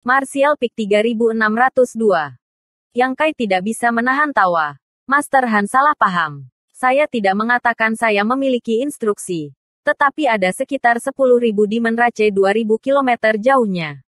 Martial Peak 3602. Yang Kai tidak bisa menahan tawa. Master Han salah paham. Saya tidak mengatakan saya memiliki instruksi. Tetapi ada sekitar 10.000 Demon Rache 2.000 km jauhnya.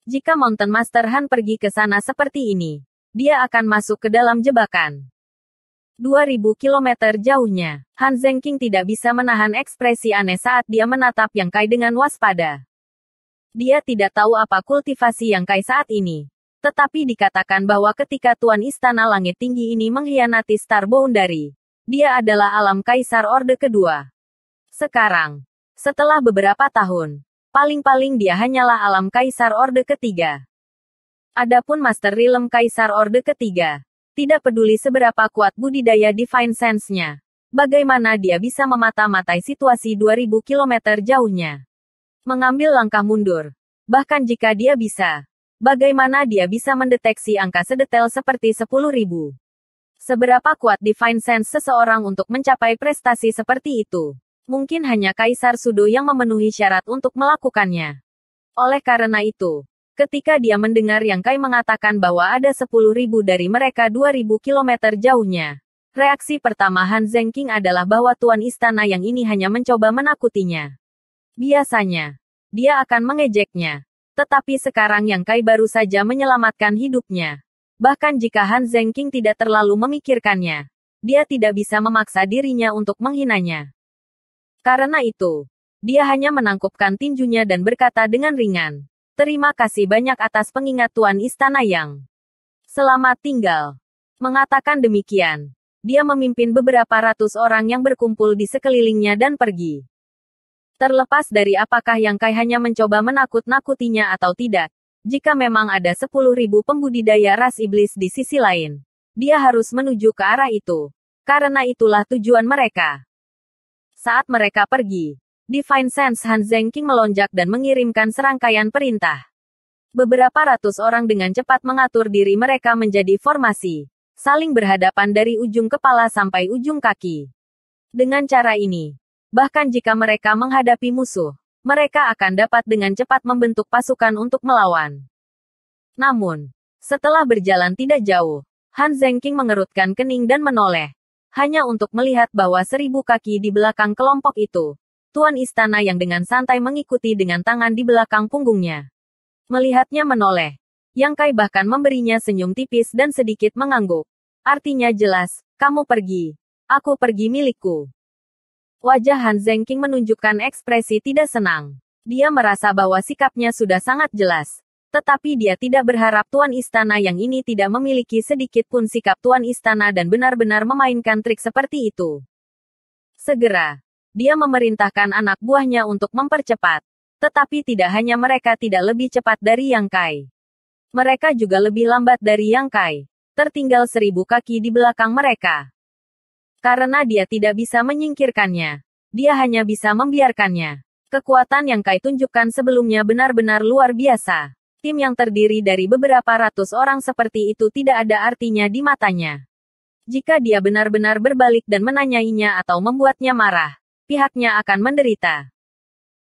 Jika Mountain Master Han pergi ke sana seperti ini, dia akan masuk ke dalam jebakan. 2.000 km jauhnya. Han Zhenqing tidak bisa menahan ekspresi aneh saat dia menatap Yang Kai dengan waspada. Dia tidak tahu apa kultivasi Yang Kai saat ini. Tetapi dikatakan bahwa ketika Tuan Istana Langit Tinggi ini mengkhianati Star Boundary, dia adalah alam Kaisar Orde Kedua. Sekarang, setelah beberapa tahun, paling-paling dia hanyalah alam Kaisar Orde Ketiga. Adapun Master Realm Kaisar Orde Ketiga, tidak peduli seberapa kuat budidaya Divine Sense-nya, bagaimana dia bisa memata-matai situasi 2.000 km jauhnya. Mengambil langkah mundur. Bahkan jika dia bisa, bagaimana dia bisa mendeteksi angka sedetail seperti 10.000? Seberapa kuat Divine Sense seseorang untuk mencapai prestasi seperti itu? Mungkin hanya Kaisar Sudo yang memenuhi syarat untuk melakukannya. Oleh karena itu, ketika dia mendengar Yang Kai mengatakan bahwa ada 10.000 dari mereka 2.000 km jauhnya, reaksi pertama Han Zhenqing adalah bahwa Tuan Istana yang ini hanya mencoba menakutinya. Biasanya, dia akan mengejeknya. Tetapi sekarang Yang Kai baru saja menyelamatkan hidupnya. Bahkan jika Han Zhenqing tidak terlalu memikirkannya, dia tidak bisa memaksa dirinya untuk menghinanya. Karena itu, dia hanya menangkupkan tinjunya dan berkata dengan ringan, "Terima kasih banyak atas pengingat Tuan Istana Yang. Selamat tinggal." Mengatakan demikian, dia memimpin beberapa ratus orang yang berkumpul di sekelilingnya dan pergi. Terlepas dari apakah Yang Kai hanya mencoba menakut-nakutinya atau tidak, jika memang ada 10.000 pembudidaya ras iblis di sisi lain, dia harus menuju ke arah itu. Karena itulah tujuan mereka. Saat mereka pergi, Divine Sense Han Zhenqing melonjak dan mengirimkan serangkaian perintah. Beberapa ratus orang dengan cepat mengatur diri mereka menjadi formasi, saling berhadapan dari ujung kepala sampai ujung kaki. Dengan cara ini, bahkan jika mereka menghadapi musuh, mereka akan dapat dengan cepat membentuk pasukan untuk melawan. Namun, setelah berjalan tidak jauh, Han Zhenqing mengerutkan kening dan menoleh, hanya untuk melihat bahwa 1.000 kaki di belakang kelompok itu, Tuan Istana yang dengan santai mengikuti dengan tangan di belakang punggungnya. Melihatnya menoleh, Yang Kai bahkan memberinya senyum tipis dan sedikit mengangguk. Artinya jelas, kamu pergi, aku pergi milikku. Wajah Han Zhenqing menunjukkan ekspresi tidak senang. Dia merasa bahwa sikapnya sudah sangat jelas. Tetapi dia tidak berharap Tuan Istana yang ini tidak memiliki sedikit pun sikap Tuan Istana dan benar-benar memainkan trik seperti itu. Segera, dia memerintahkan anak buahnya untuk mempercepat. Tetapi tidak hanya mereka tidak lebih cepat dari Yang Kai. Mereka juga lebih lambat dari Yang Kai. Tertinggal 1.000 kaki di belakang mereka. Karena dia tidak bisa menyingkirkannya, dia hanya bisa membiarkannya. Kekuatan Yang Kai tunjukkan sebelumnya benar-benar luar biasa. Tim yang terdiri dari beberapa ratus orang seperti itu tidak ada artinya di matanya. Jika dia benar-benar berbalik dan menanyainya atau membuatnya marah, pihaknya akan menderita.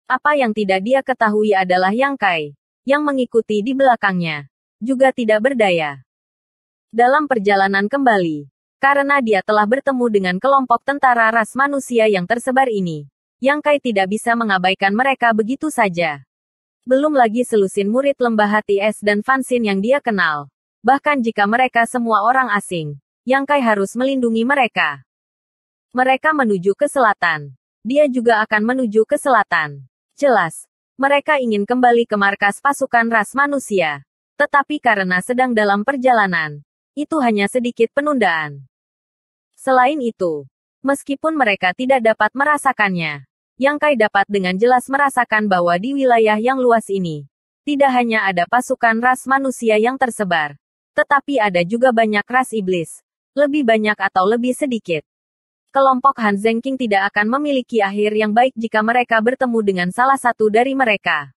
Apa yang tidak dia ketahui adalah Yang Kai, yang mengikuti di belakangnya, juga tidak berdaya. Dalam perjalanan kembali, karena dia telah bertemu dengan kelompok tentara ras manusia yang tersebar ini, Yang Kai tidak bisa mengabaikan mereka begitu saja. Belum lagi selusin murid lembah hati es dan Fansin yang dia kenal. Bahkan jika mereka semua orang asing, Yang Kai harus melindungi mereka. Mereka menuju ke selatan. Dia juga akan menuju ke selatan. Jelas, mereka ingin kembali ke markas pasukan ras manusia. Tetapi karena sedang dalam perjalanan, itu hanya sedikit penundaan. Selain itu, meskipun mereka tidak dapat merasakannya, Yang Kai dapat dengan jelas merasakan bahwa di wilayah yang luas ini, tidak hanya ada pasukan ras manusia yang tersebar, tetapi ada juga banyak ras iblis, lebih banyak atau lebih sedikit. Kelompok Han Zhenqing tidak akan memiliki akhir yang baik jika mereka bertemu dengan salah satu dari mereka.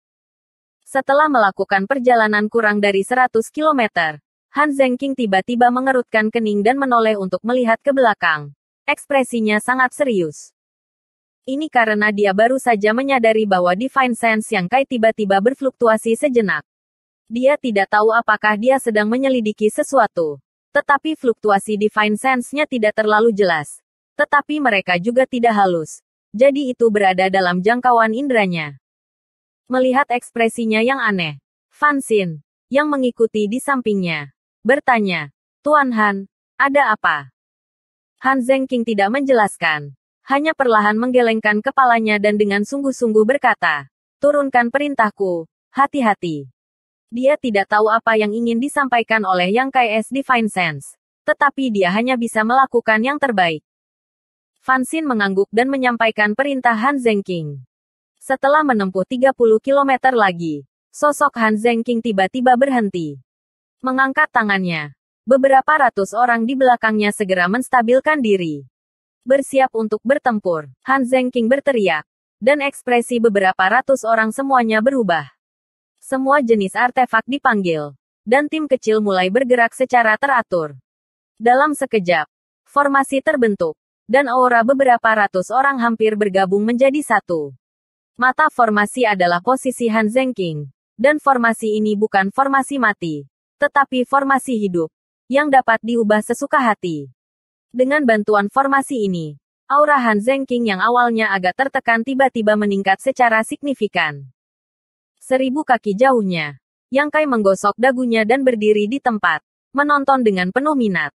Setelah melakukan perjalanan kurang dari 100 km, Han Zhenqing tiba-tiba mengerutkan kening dan menoleh untuk melihat ke belakang. Ekspresinya sangat serius. Ini karena dia baru saja menyadari bahwa Divine Sense Yang Kai tiba-tiba berfluktuasi sejenak. Dia tidak tahu apakah dia sedang menyelidiki sesuatu. Tetapi fluktuasi Divine Sense-nya tidak terlalu jelas. Tetapi mereka juga tidak halus. Jadi itu berada dalam jangkauan inderanya. Melihat ekspresinya yang aneh, Fan Xin, yang mengikuti di sampingnya, bertanya, Tuan Han, ada apa? Han Zengqing tidak menjelaskan. Hanya perlahan menggelengkan kepalanya dan dengan sungguh-sungguh berkata, turunkan perintahku, hati-hati. Dia tidak tahu apa yang ingin disampaikan oleh Yang KS Divine Sense. Tetapi dia hanya bisa melakukan yang terbaik. Fan Xin mengangguk dan menyampaikan perintah Han Zengqing. Setelah menempuh 30 km lagi, sosok Han Zengqing tiba-tiba berhenti. Mengangkat tangannya. Beberapa ratus orang di belakangnya segera menstabilkan diri. Bersiap untuk bertempur, Han Zengqing berteriak. Dan ekspresi beberapa ratus orang semuanya berubah. Semua jenis artefak dipanggil. Dan tim kecil mulai bergerak secara teratur. Dalam sekejap, formasi terbentuk. Dan aura beberapa ratus orang hampir bergabung menjadi satu. Mata formasi adalah posisi Han Zengqing. Dan formasi ini bukan formasi mati. Tetapi formasi hidup. Yang dapat diubah sesuka hati. Dengan bantuan formasi ini, aura Han Zengqing yang awalnya agak tertekan tiba-tiba meningkat secara signifikan. 1000 kaki jauhnya, Yang Kai menggosok dagunya dan berdiri di tempat, menonton dengan penuh minat.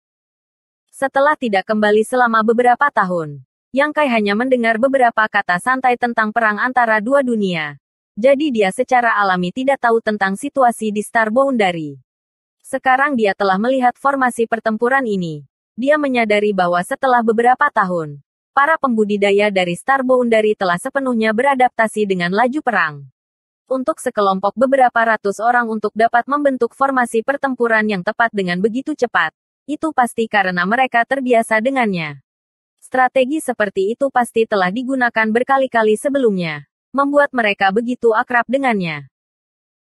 Setelah tidak kembali selama beberapa tahun, Yang Kai hanya mendengar beberapa kata santai tentang perang antara dua dunia. Jadi dia secara alami tidak tahu tentang situasi di Star Boundary. Sekarang dia telah melihat formasi pertempuran ini. Dia menyadari bahwa setelah beberapa tahun, para pembudidaya dari Star Boundary telah sepenuhnya beradaptasi dengan laju perang. Untuk sekelompok beberapa ratus orang untuk dapat membentuk formasi pertempuran yang tepat dengan begitu cepat, itu pasti karena mereka terbiasa dengannya. Strategi seperti itu pasti telah digunakan berkali-kali sebelumnya, membuat mereka begitu akrab dengannya.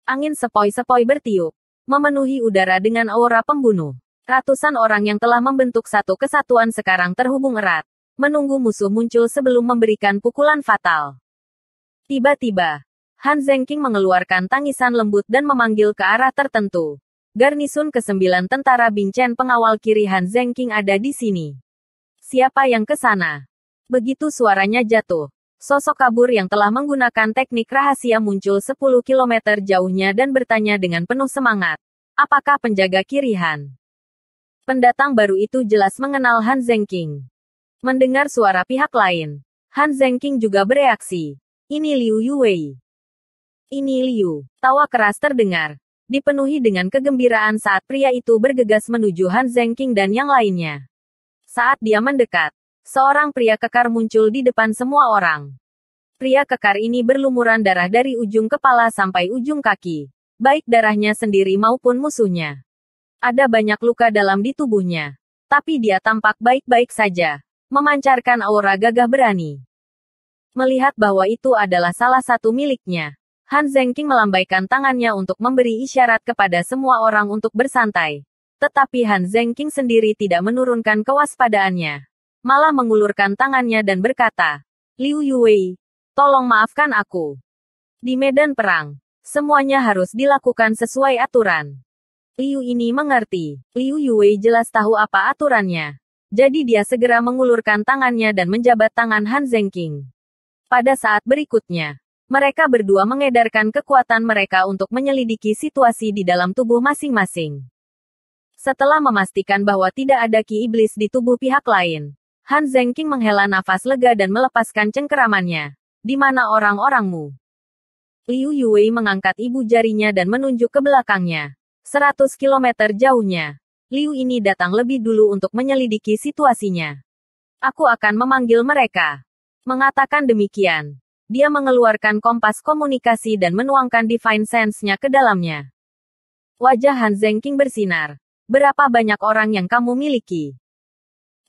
Angin sepoi-sepoi bertiup, memenuhi udara dengan aura pembunuh. Ratusan orang yang telah membentuk satu kesatuan sekarang terhubung erat, menunggu musuh muncul sebelum memberikan pukulan fatal. Tiba-tiba, Han Zengqing mengeluarkan tangisan lembut dan memanggil ke arah tertentu. Garnisun ke-9 tentara Bing Chen pengawal kiri Han Zengqing ada di sini. Siapa yang ke sana? Begitu suaranya jatuh, sosok kabur yang telah menggunakan teknik rahasia muncul 10 km jauhnya dan bertanya dengan penuh semangat. Apakah penjaga kiri Han? Pendatang baru itu jelas mengenal Han Zengqing. Mendengar suara pihak lain, Han Zengqing juga bereaksi. Ini Liu Yuwei. Ini Liu. Tawa keras terdengar. Dipenuhi dengan kegembiraan saat pria itu bergegas menuju Han Zengqing dan yang lainnya. Saat dia mendekat, seorang pria kekar muncul di depan semua orang. Pria kekar ini berlumuran darah dari ujung kepala sampai ujung kaki. Baik darahnya sendiri maupun musuhnya. Ada banyak luka dalam di tubuhnya. Tapi dia tampak baik-baik saja. Memancarkan aura gagah berani. Melihat bahwa itu adalah salah satu miliknya, Han Zengqing melambaikan tangannya untuk memberi isyarat kepada semua orang untuk bersantai. Tetapi Han Zengqing sendiri tidak menurunkan kewaspadaannya. Malah mengulurkan tangannya dan berkata, Liu Yuwei, tolong maafkan aku. Di medan perang, semuanya harus dilakukan sesuai aturan. Liu ini mengerti. Liu Yuwei jelas tahu apa aturannya. Jadi dia segera mengulurkan tangannya dan menjabat tangan Han Zengqing. Pada saat berikutnya, mereka berdua mengedarkan kekuatan mereka untuk menyelidiki situasi di dalam tubuh masing-masing. Setelah memastikan bahwa tidak ada ki iblis di tubuh pihak lain, Han Zengqing menghela nafas lega dan melepaskan cengkeramannya. Di mana orang-orangmu? Liu Yuwei mengangkat ibu jarinya dan menunjuk ke belakangnya. 100 km jauhnya. Liu ini datang lebih dulu untuk menyelidiki situasinya. Aku akan memanggil mereka. Mengatakan demikian, dia mengeluarkan kompas komunikasi dan menuangkan Divine Sense-nya ke dalamnya. Wajah Han Zengqing bersinar. Berapa banyak orang yang kamu miliki?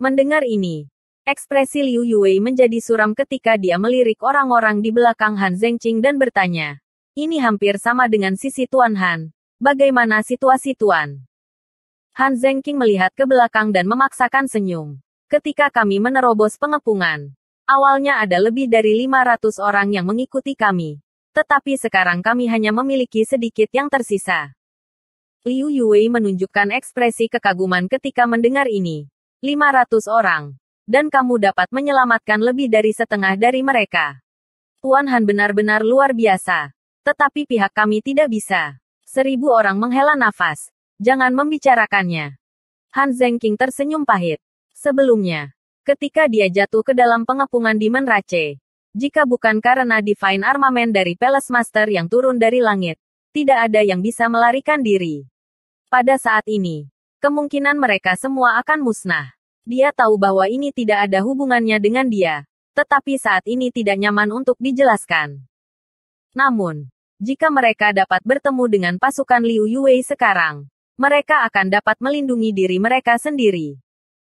Mendengar ini, ekspresi Liu Yuwei menjadi suram ketika dia melirik orang-orang di belakang Han Zengqing dan bertanya. Ini hampir sama dengan sisi Tuan Han. Bagaimana situasi Tuan? Han Zengqing melihat ke belakang dan memaksakan senyum. Ketika kami menerobos pengepungan, awalnya ada lebih dari 500 orang yang mengikuti kami. Tetapi sekarang kami hanya memiliki sedikit yang tersisa. Liu Yue menunjukkan ekspresi kekaguman ketika mendengar ini. 500 orang. Dan kamu dapat menyelamatkan lebih dari setengah dari mereka. Tuan Han benar-benar luar biasa. Tetapi pihak kami tidak bisa. 1000 orang menghela nafas. Jangan membicarakannya. Han Zhenqing tersenyum pahit. Sebelumnya, ketika dia jatuh ke dalam pengepungan di Menrace, jika bukan karena Divine Armament dari Palace Master yang turun dari langit, tidak ada yang bisa melarikan diri. Pada saat ini, kemungkinan mereka semua akan musnah. Dia tahu bahwa ini tidak ada hubungannya dengan dia, tetapi saat ini tidak nyaman untuk dijelaskan. Namun, jika mereka dapat bertemu dengan pasukan Liu Yue sekarang, mereka akan dapat melindungi diri mereka sendiri.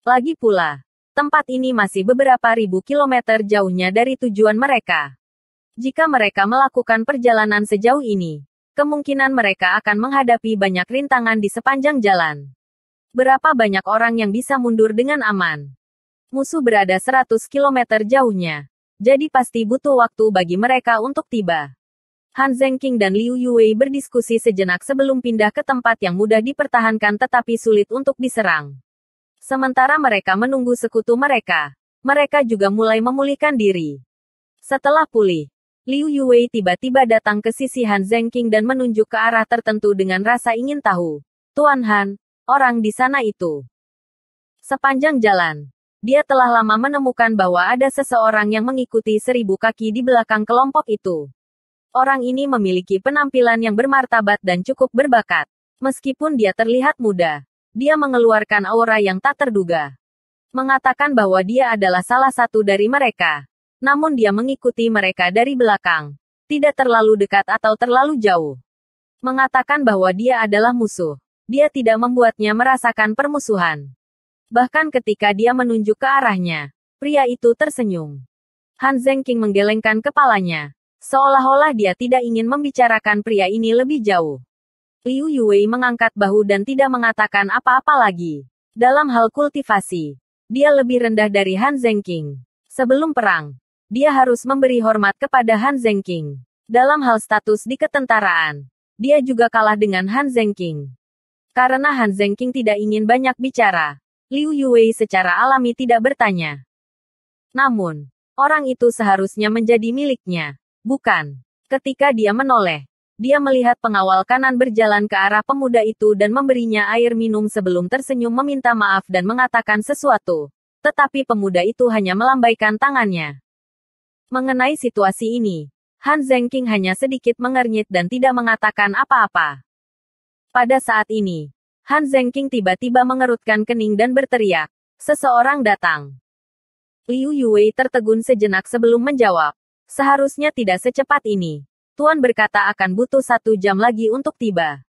Lagi pula, tempat ini masih beberapa ribu kilometer jauhnya dari tujuan mereka. Jika mereka melakukan perjalanan sejauh ini, kemungkinan mereka akan menghadapi banyak rintangan di sepanjang jalan. Berapa banyak orang yang bisa mundur dengan aman? Musuh berada 100 kilometer jauhnya, jadi pasti butuh waktu bagi mereka untuk tiba. Han Zhenqing dan Liu Yue berdiskusi sejenak sebelum pindah ke tempat yang mudah dipertahankan tetapi sulit untuk diserang. Sementara mereka menunggu sekutu mereka, mereka juga mulai memulihkan diri. Setelah pulih, Liu Yue tiba-tiba datang ke sisi Han Zhenqing dan menunjuk ke arah tertentu dengan rasa ingin tahu. Tuan Han, orang di sana itu. Sepanjang jalan, dia telah lama menemukan bahwa ada seseorang yang mengikuti 1000 kaki di belakang kelompok itu. Orang ini memiliki penampilan yang bermartabat dan cukup berbakat. Meskipun dia terlihat muda, dia mengeluarkan aura yang tak terduga. Mengatakan bahwa dia adalah salah satu dari mereka. Namun dia mengikuti mereka dari belakang. Tidak terlalu dekat atau terlalu jauh. Mengatakan bahwa dia adalah musuh. Dia tidak membuatnya merasakan permusuhan. Bahkan ketika dia menunjuk ke arahnya, pria itu tersenyum. Han Zhenqing menggelengkan kepalanya. Seolah-olah dia tidak ingin membicarakan pria ini lebih jauh. Liu Yue mengangkat bahu dan tidak mengatakan apa-apa lagi. Dalam hal kultivasi, dia lebih rendah dari Han Zhenqing. Sebelum perang, dia harus memberi hormat kepada Han Zhenqing. Dalam hal status di ketentaraan, dia juga kalah dengan Han Zhenqing. Karena Han Zhenqing tidak ingin banyak bicara, Liu Yue secara alami tidak bertanya. Namun, orang itu seharusnya menjadi miliknya, bukan? Ketika dia menoleh, dia melihat pengawal kanan berjalan ke arah pemuda itu dan memberinya air minum sebelum tersenyum meminta maaf dan mengatakan sesuatu. Tetapi pemuda itu hanya melambaikan tangannya. Mengenai situasi ini, Han Zhenqing hanya sedikit mengernyit dan tidak mengatakan apa-apa. Pada saat ini, Han Zhenqing tiba-tiba mengerutkan kening dan berteriak, "Seseorang datang." Liu Yue tertegun sejenak sebelum menjawab, "Seharusnya tidak secepat ini. Tuan berkata akan butuh 1 jam lagi untuk tiba."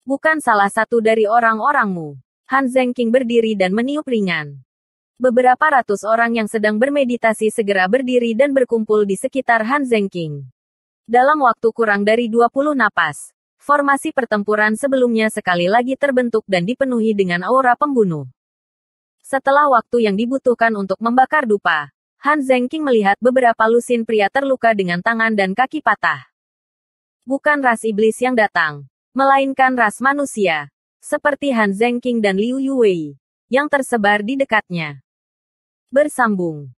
"Bukan salah satu dari orang-orangmu." Han Zhenqing berdiri dan meniup ringan. Beberapa ratus orang yang sedang bermeditasi segera berdiri dan berkumpul di sekitar Han Zhenqing. Dalam waktu kurang dari 20 napas, formasi pertempuran sebelumnya sekali lagi terbentuk dan dipenuhi dengan aura pembunuh. Setelah waktu yang dibutuhkan untuk membakar dupa, Han Zhenqing melihat beberapa lusin pria terluka dengan tangan dan kaki patah. Bukan ras iblis yang datang, melainkan ras manusia, seperti Han Zhenqing dan Liu Yue, yang tersebar di dekatnya. Bersambung.